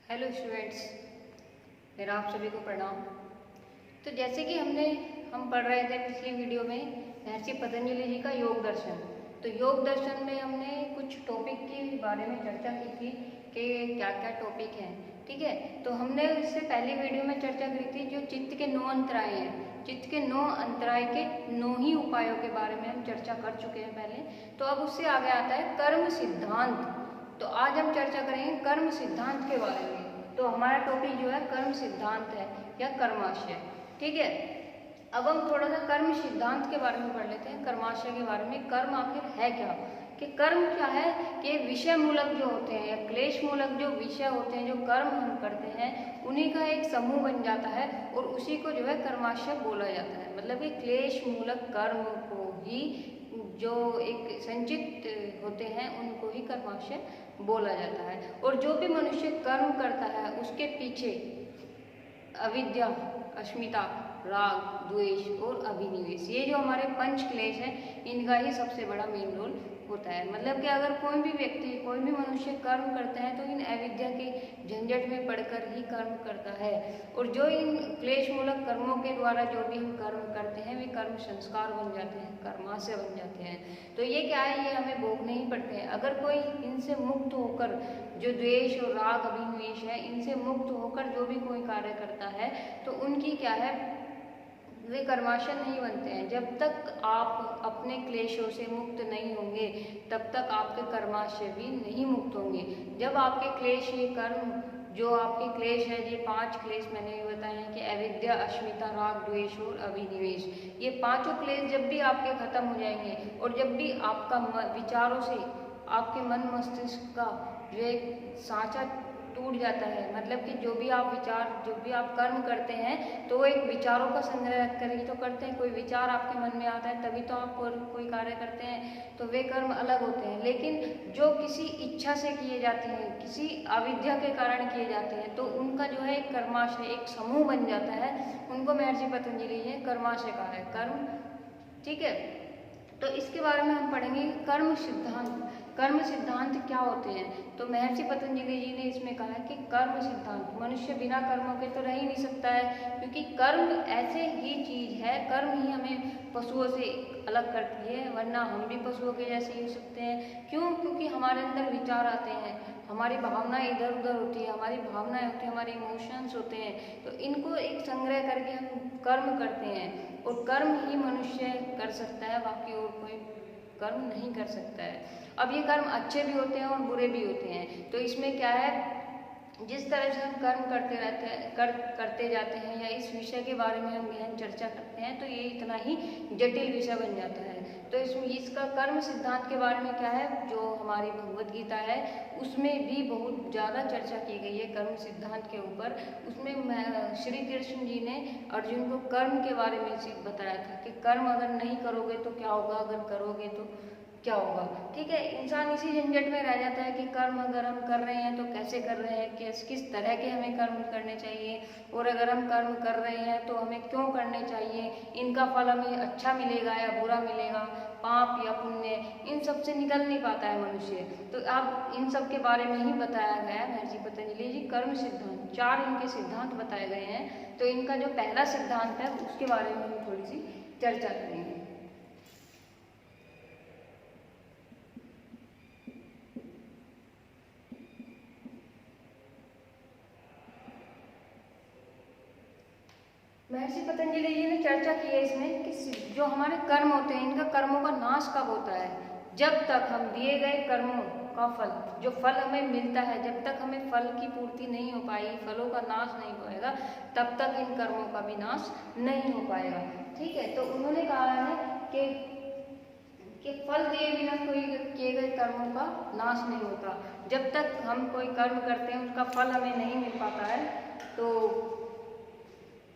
Hello students, मेरा आप सभी को प्रणाम। तो जैसे कि हम पढ़ रहे थे पिछली वीडियो में महर्षि पतंजलि जी का योग दर्शन। तो योग दर्शन में हमने कुछ टॉपिक के बारे में चर्चा की थी कि क्या क्या टॉपिक हैं। ठीक है, तो हमने इससे पहली वीडियो में चर्चा की थी जो चित्त के 9 अंतराय हैं। चित्त के 9 अंतराय के 9 ही उपायों के बारे में हम चर्चा कर चुके हैं पहले। तो अब उससे आगे आता है कर्म सिद्धांत। तो आज हम चर्चा करेंगे कर्म सिद्धांत के बारे में। तो हमारा टॉपिक जो है कर्म सिद्धांत है या कर्माशय। ठीक है, अब हम थोड़ा सा कर्म सिद्धांत के बारे में पढ़ लेते हैं, कर्माशय के बारे में। कर्म आखिर है क्या, कि कर्म क्या है कि विषय मूलक जो होते हैं या क्लेश मूलक जो विषय होते हैं, जो कर्म हम करते हैं, उन्हीं का एक समूह बन जाता है और उसी को जो है कर्माशय बोला जाता है। मतलब कि क्लेश मूलक कर्म को ही जो एक संचित होते हैं उनको ही कर्माशय बोला जाता है। और जो भी मनुष्य कर्म करता है उसके पीछे अविद्या, अस्मिता, राग, द्वेष और अभिनिवेश, ये जो हमारे पंच क्लेश हैं, इनका ही सबसे बड़ा मेन रोल होता है। मतलब कि अगर कोई भी व्यक्ति, कोई भी मनुष्य कर्म करता है तो इन अविद्या के झंझट में पड़कर ही कर्म करता है। और जो इन क्लेश मूलक कर्मों के द्वारा जो भी हम कर्म करते हैं वे कर्म संस्कार बन जाते हैं, कर्माशय बन जाते हैं। तो ये क्या है, ये हमें भोगने ही पड़ते हैं। अगर कोई इनसे मुक्त होकर, जो द्वेष और राग अभिनिवेश है, इनसे मुक्त होकर जो भी कोई कार्य करता है तो उनकी क्या है, वे कर्माशय नहीं बनते हैं। जब तक आप अपने क्लेशों से मुक्त नहीं होंगे तब तक आपके कर्माशय भी नहीं मुक्त होंगे। जब आपके क्लेश, ये कर्म जो आपके क्लेश है, ये 5 क्लेश मैंने बताए हैं कि अविद्या, अस्मिता, राग, द्वेष और अभिनिवेश, ये पांचों क्लेश जब भी आपके खत्म हो जाएंगे और जब भी आपका विचारों से आपके मन मस्तिष्क का जो एक सांचा टूट जाता है, मतलब कि जो भी आप विचार, जो भी आप कर्म करते हैं तो वो एक विचारों का संग्रह रख कर ही तो करते हैं। कोई विचार आपके मन में आता है तभी तो आप कोई कार्य करते हैं, तो वे कर्म अलग होते हैं। लेकिन जो किसी इच्छा से किए जाते हैं, किसी अविद्या के कारण किए जाते हैं, तो उनका जो है एक कर्माशय, एक समूह बन जाता है। उनको महर्षि पतंजलि ने कर्माशय कहा है, कर्म। ठीक है, तो इसके बारे में हम पढ़ेंगे कर्म सिद्धांत। कर्म सिद्धांत क्या होते हैं, तो महर्षि पतंजलि जी ने इसमें कहा है कि कर्म सिद्धांत, मनुष्य बिना कर्मों के तो रह ही नहीं सकता है, क्योंकि कर्म ऐसे ही चीज है, कर्म ही हमें पशुओं से अलग करती है, वरना हम भी पशुओं के जैसे ही हो सकते हैं। क्यों? क्योंकि हमारे अंदर विचार आते हैं, हमारी भावनाएं इधर उधर होती है, हमारी भावनाएं होती है, हमारे इमोशंस होते हैं, तो इनको एक संग्रह करके हम कर्म करते हैं। और कर्म ही मनुष्य कर सकता है, बाकी और कोई कर्म नहीं कर सकता है। अब ये कर्म अच्छे भी होते हैं और बुरे भी होते हैं। तो इसमें क्या है, जिस तरह से हम कर्म करते रहते हैं, करते जाते हैं, या इस विषय के बारे में हम गहन चर्चा करते हैं, तो ये इतना ही जटिल विषय बन जाता है। तो इसमें इसका कर्म सिद्धांत के बारे में क्या है, जो हमारी भगवद गीता है उसमें भी बहुत ज़्यादा चर्चा की गई है कर्म सिद्धांत के ऊपर। उसमें श्री कृष्ण जी ने अर्जुन को कर्म के बारे में बताया था कि कर्म अगर नहीं करोगे तो क्या होगा, अगर करोगे तो क्या होगा। ठीक है, इंसान इसी झंझट में रह जाता है कि कर्म अगर हम कर रहे हैं तो कैसे कर रहे हैं, किस तरह के हमें कर्म करने चाहिए, और अगर हम कर्म कर रहे हैं तो हमें क्यों करने चाहिए, इनका फल हमें अच्छा मिलेगा या बुरा मिलेगा, पाप या पुण्य, इन सब से निकल नहीं पाता है मनुष्य। तो अब इन सब के बारे में ही बताया गया है महर्षि पतंजलि जी। कर्म सिद्धांत, 4 इनके सिद्धांत बताए गए हैं। तो इनका जो पहला सिद्धांत है उसके बारे में हम थोड़ी सी चर्चा करेंगे। महर्षि पतंजलि जी ने चर्चा की है इसमें कि जो हमारे कर्म होते हैं, इनका कर्मों का नाश कब होता है, जब तक हम दिए गए कर्मों का फल, जो फल हमें मिलता है, जब तक हमें फल की पूर्ति नहीं हो पाएगी, फलों का नाश नहीं होएगा, तब तक इन कर्मों का भी नाश नहीं हो पाएगा। ठीक है, तो उन्होंने कहा है कि फल दिए बिना कोई किए गए कर्मों का नाश नहीं होता। जब तक हम कोई कर्म करते हैं उसका फल हमें नहीं मिल पाता है तो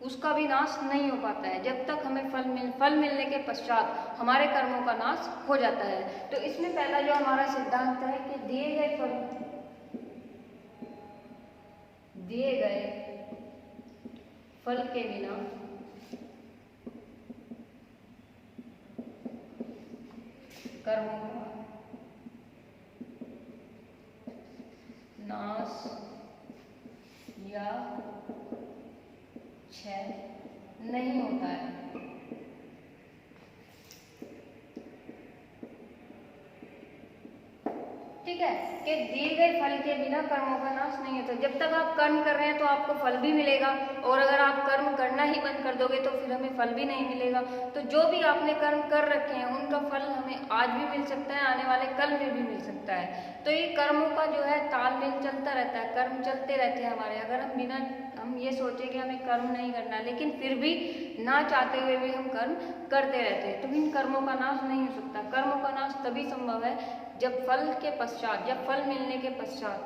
उसका भी नाश नहीं हो पाता है। जब तक हमें फल मिलने के पश्चात हमारे कर्मों का नाश हो जाता है। तो इसमें पहला जो हमारा सिद्धांत है कि दिए गए फल के बिना कर्मों का नाश क्षय नहीं होता है। ठीक है, कि दिए गए फल के बिना कर्मों का नाश नहीं होता। जब तक आप कर्म कर रहे हैं तो आपको फल भी मिलेगा, और अगर आप कर्म करना ही बंद कर दोगे तो फिर हमें फल भी नहीं मिलेगा। तो जो भी आपने कर्म कर रखे हैं उनका फल हमें आज भी मिल सकता है, आने वाले कल में भी मिल सकता है। तो ये कर्मों का जो है तालमेल चलता रहता है, कर्म चलते रहते हैं हमारे। अगर हम ये सोचे कि हमें कर्म नहीं करना, लेकिन फिर भी ना चाहते हुए भी हम कर्म करते रहते हैं, तो इन कर्मों का नाश नहीं हो सकता। कर्मों का नाश तभी संभव है जब फल के पश्चात, जब फल मिलने के पश्चात,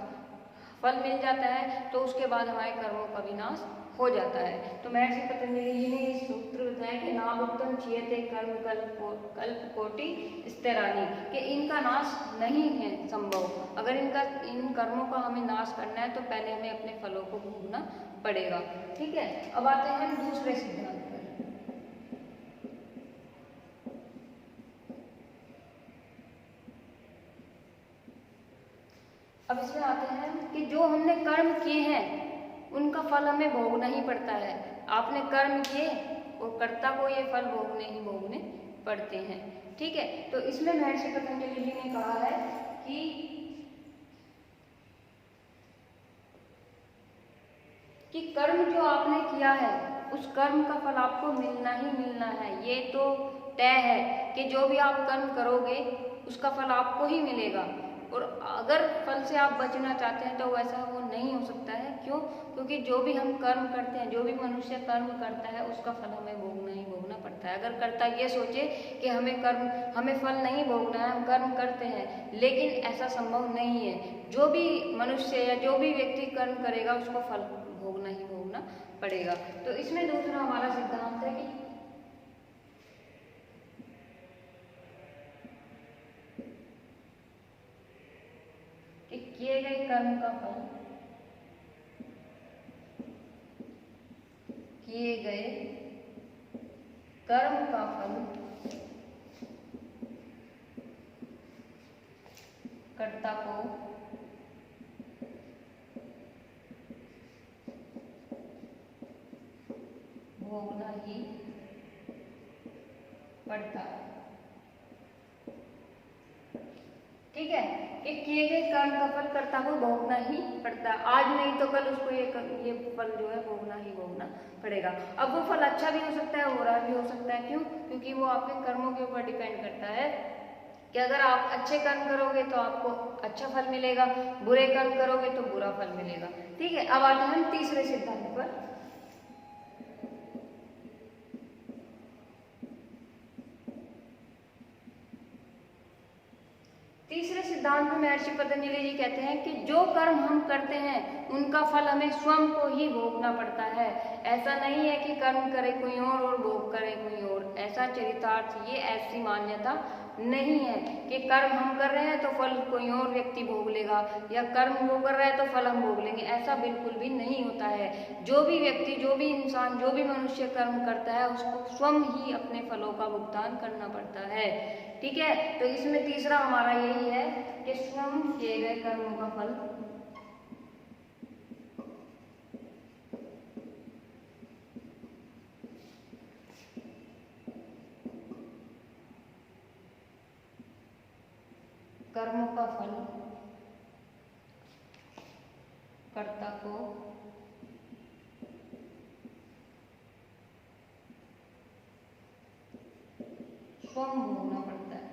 फल मिल जाता है तो उसके बाद हमारे कर्मों का विनाश हो जाता है। तो महर्षि पतंजलि जी ने इस सूत्र बताया कि नाभुक्तं क्षीयते कर्म कल्प कोटि स्थिरानि, कि इनका नाश नहीं है संभव। अगर इन कर्मों का हमें नाश करना है तो पहले हमें अपने फलों को भोगना पड़ेगा। ठीक है, अब आते हैं हम दूसरे सिद्धांत पर। अब इसमें आते हैं कि जो हमने कर्म किए हैं उनका फल हमें भोगना ही पड़ता है। आपने कर्म किए और कर्ता को ये फल भोगने पड़ते हैं। ठीक है, तो इसमें महर्षि पतंजलि जी ने कहा है कि कर्म जो आपने किया है उस कर्म का फल आपको मिलना ही मिलना है। ये तो तय है कि जो भी आप कर्म करोगे उसका फल आपको ही मिलेगा। और अगर फल से आप बचना चाहते हैं तो वैसा वो नहीं हो सकता है। क्यों? क्योंकि जो भी हम कर्म करते हैं, जो भी मनुष्य कर्म करता है उसका फल हमें भोगना ही भोगना पड़ता है। अगर कर्ता ये सोचे कि हमें फल नहीं भोगना है, हम कर्म करते हैं, लेकिन ऐसा संभव नहीं है। जो भी मनुष्य या जो भी व्यक्ति कर्म करेगा उसको फल भोगना ही भोगना पड़ेगा। तो इसमें दूसरा हमारा सिद्धांत है कि किए गए कर्म का फल, किए गए कर्म का फल कर्ता को भोगना ही पड़ता है। ठीक है, कि किए गए कर्म का फल कर्ता को भोगना ही पड़ता है। आज नहीं तो कल उसको ये फल जो है भोगना ही भोगना पड़ेगा। अब वो फल अच्छा भी हो सकता है, बुरा भी हो सकता है। क्यों? क्योंकि वो आपके कर्मों के ऊपर डिपेंड करता है कि अगर आप अच्छे कर्म करोगे तो आपको अच्छा फल मिलेगा, बुरे कर्म करोगे तो बुरा फल मिलेगा। ठीक है, अब आते हैं हम तीसरे सिद्धांत पर। तीसरे सिद्धांत में महर्षि पतंजलि जी कहते हैं कि जो कर्म हम करते हैं उनका फल हमें स्वयं को ही भोगना पड़ता है। ऐसा नहीं है कि कर्म करे कोई और भोग करे कोई और। ऐसा चरितार्थ, ये ऐसी मान्यता नहीं है कि कर्म हम कर रहे हैं तो फल कोई और व्यक्ति भोग लेगा, या कर्म वो कर रहा है तो फल हम भोग लेंगे। ऐसा बिल्कुल भी नहीं होता है। जो भी व्यक्ति, जो भी इंसान, जो भी मनुष्य कर्म करता है उसको स्वयं ही अपने फलों का भुगतान करना पड़ता है। ठीक है, तो इसमें तीसरा हमारा यही है कि स्वयं किए गए कर्मों का फल कर्मों का फल कर्ता को स्वयं भोगना पड़ता है।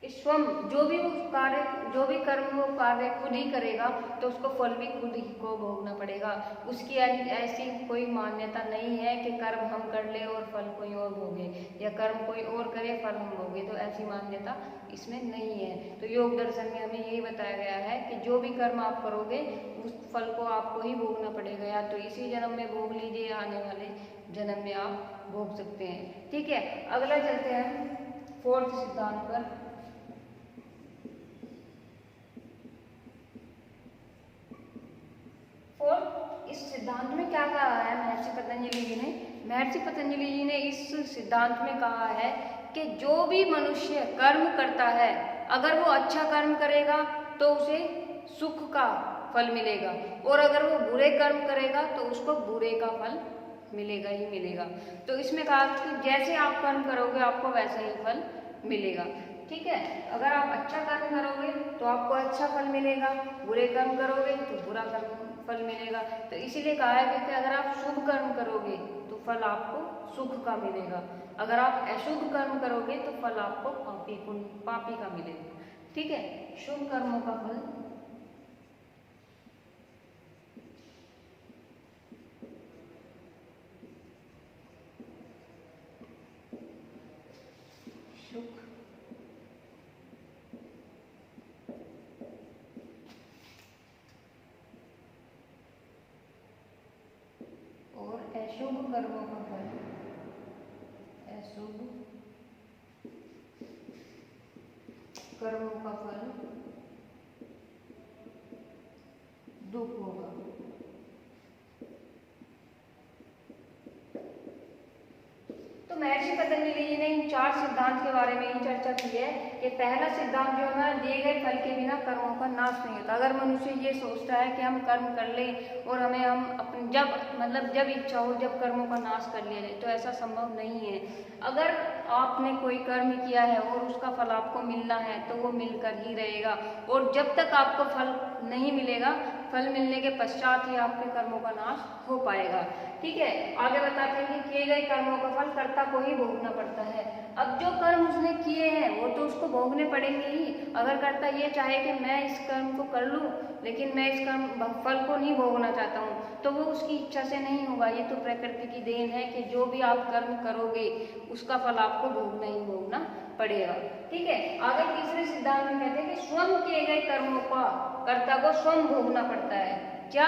स्वयं जो भी कर्म वो कार्य खुद ही करेगा तो उसको फल भी खुद ही को भोगना पड़ेगा। उसकी ऐसी कोई मान्यता नहीं है कि कर्म हम कर ले और फल कोई और भोगे, या कर्म कोई और करे फल हम भोगे। तो ऐसी मान्यता इसमें नहीं है। तो योग दर्शन में हमें यही बताया गया है कि जो भी कर्म आप करोगे उस फल को आपको ही भोगना पड़ेगा। या तो इसी जन्म में भोग लीजिए, या आने वाले जन्म में आप भोग सकते हैं। ठीक है, अगला चलते हैं फोर्थ सिद्धांत पर। इस सिद्धांत में क्या कहा है महर्षि पतंजलि जी ने महर्षि पतंजलि जी ने इस सिद्धांत में कहा है कि जो भी मनुष्य कर्म करता है, अगर वो अच्छा कर्म करेगा तो उसे सुख का फल मिलेगा, और अगर वो बुरे कर्म करेगा तो उसको बुरे का फल मिलेगा ही मिलेगा। तो इसमें कहा कि जैसे आप कर्म करोगे आपको वैसा ही फल मिलेगा। ठीक है, अगर आप अच्छा कर्म करोगे तो आपको अच्छा फल मिलेगा, बुरे कर्म करोगे तो बुरा कर्म फल मिलेगा। तो इसीलिए कहा है कि अगर आप शुभ कर्म करोगे तो फल आपको सुख का मिलेगा, अगर आप अशुभ कर्म करोगे तो फल आपको पापी का मिलेगा। ठीक है, शुभ कर्मों का फल सुख और अशुभ कर्मों का फल अशुभ कर्मों का फल दुख होगा। तो महर्षि पतंजलि जी ने इन 4 सिद्धांत के बारे में ही चर्चा की है कि पहला सिद्धांत जो है, दिए गए फल के बिना कर्मों का नाश नहीं होता। अगर मनुष्य ये सोचता है कि हम कर्म कर लें और हमें हम अपने जब इच्छा हो जब कर्मों का नाश कर लिया जाए, तो ऐसा संभव नहीं है। अगर आपने कोई कर्म किया है और उसका फल आपको मिलना है तो वो मिलकर ही रहेगा, और जब तक आपको फल नहीं मिलेगा, फल मिलने के पश्चात ही आपके कर्मों का नाश हो पाएगा। ठीक है, आगे बताते हैं कि किए गए कर्मों का फल कर्ता को ही भोगना पड़ता है। अब जो कर्म उसने किए हैं वो तो उसको भोगने पड़ेंगे ही। अगर कर्ता ये चाहे कि मैं इस कर्म को कर लूं लेकिन मैं इस कर्म फल को नहीं भोगना चाहता हूँ, तो वो उसकी इच्छा से नहीं होगा। ये तो प्रकृति की देन है कि जो भी आप कर्म करोगे उसका फल आपको भोगना ही भोगना पड़ेगा। ठीक है, आगे तीसरे सिद्धांत में कहते हैं कि स्वयं किए गए कर्मों का कर्ता को स्वयं भोगना पड़ता है। क्या?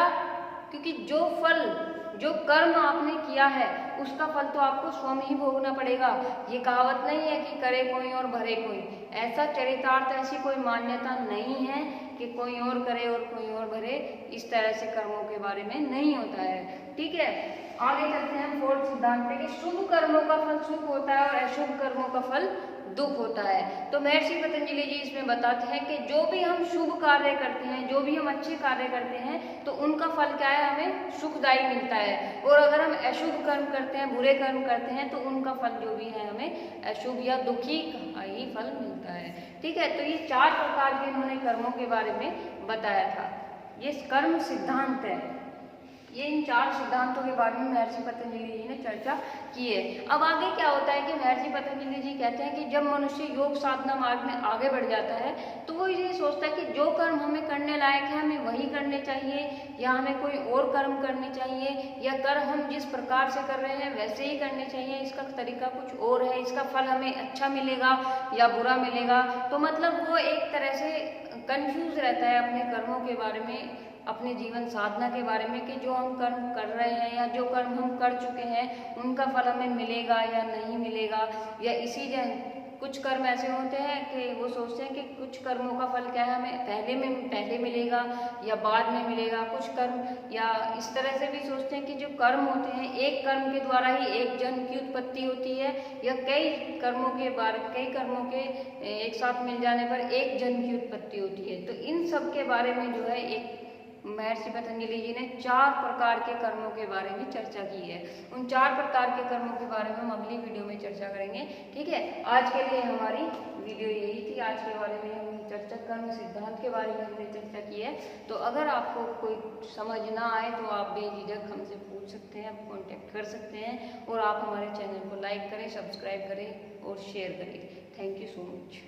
क्योंकि जो कर्म आपने किया है उसका फल तो आपको स्वयं ही भोगना पड़ेगा। ये कहावत नहीं है कि करे कोई और भरे कोई, ऐसा चरितार्थ, ऐसी कोई मान्यता नहीं है कि कोई और करे और कोई और भरे। इस तरह से कर्मों के बारे में नहीं होता है। ठीक है, आगे चलते हैं 4th सिद्धांत पे कि शुभ कर्मों का फल सुख होता है और अशुभ कर्मों का फल दुख होता है। तो महर्षि पतंजलि जी इसमें बताते हैं कि जो भी हम शुभ कार्य करते हैं, जो भी हम अच्छे कार्य करते हैं, तो उनका फल क्या है, हमें सुखदायी मिलता है। और अगर हम अशुभ कर्म करते हैं, बुरे कर्म करते हैं, तो उनका फल जो भी है हमें अशुभ या दुखी का ही फल मिलता है। ठीक है, तो ये 4 प्रकार के इन्होंने कर्मों के बारे में बताया था। ये कर्म सिद्धांत है। ये इन 4 सिद्धांतों के बारे में महर्षि पतंजलि जी ने चर्चा की है। अब आगे क्या होता है कि महर्षि पतंजलि जी कहते हैं कि जब मनुष्य योग साधना मार्ग में आगे बढ़ जाता है तो वो ये सोचता है कि जो कर्म हमें करने लायक है हमें वही करने चाहिए, या हमें कोई और कर्म करने चाहिए, या कर्म हम जिस प्रकार से कर रहे हैं वैसे ही करने चाहिए, इसका तरीका कुछ और है, इसका फल हमें अच्छा मिलेगा या बुरा मिलेगा। तो मतलब वो एक तरह से कंफ्यूज रहता है अपने कर्मों के बारे में, अपने जीवन साधना के बारे में, कि जो हम कर्म कर रहे हैं या जो कर्म हम कर चुके हैं उनका फल हमें मिलेगा या नहीं मिलेगा। या इसी कुछ कर्म ऐसे होते हैं कि वो सोचते हैं कि कुछ कर्मों का फल क्या है, हमें पहले मिलेगा या बाद में मिलेगा। कुछ कर्म या इस तरह से भी सोचते हैं कि जो कर्म होते हैं, एक कर्म के द्वारा ही एक जन की उत्पत्ति होती है, या कई कर्मों के एक साथ मिल जाने पर एक जन की उत्पत्ति होती है। तो इन सब के बारे में जो है एक महर्षि पतंजलि जी ने 4 प्रकार के कर्मों के बारे में चर्चा की है। उन 4 प्रकार के कर्मों के बारे में हम अगली वीडियो में चर्चा करेंगे। ठीक है, आज के लिए हमारी वीडियो यही थी। आज के बारे में हम चर्चा कर्म सिद्धांत के बारे में हमने चर्चा की है। तो अगर आपको कोई समझ ना आए तो आप बेझिझक हमसे पूछ सकते हैं, कॉन्टेक्ट कर सकते हैं, और आप हमारे चैनल को लाइक करें, सब्सक्राइब करें और शेयर करें। Thank you so much.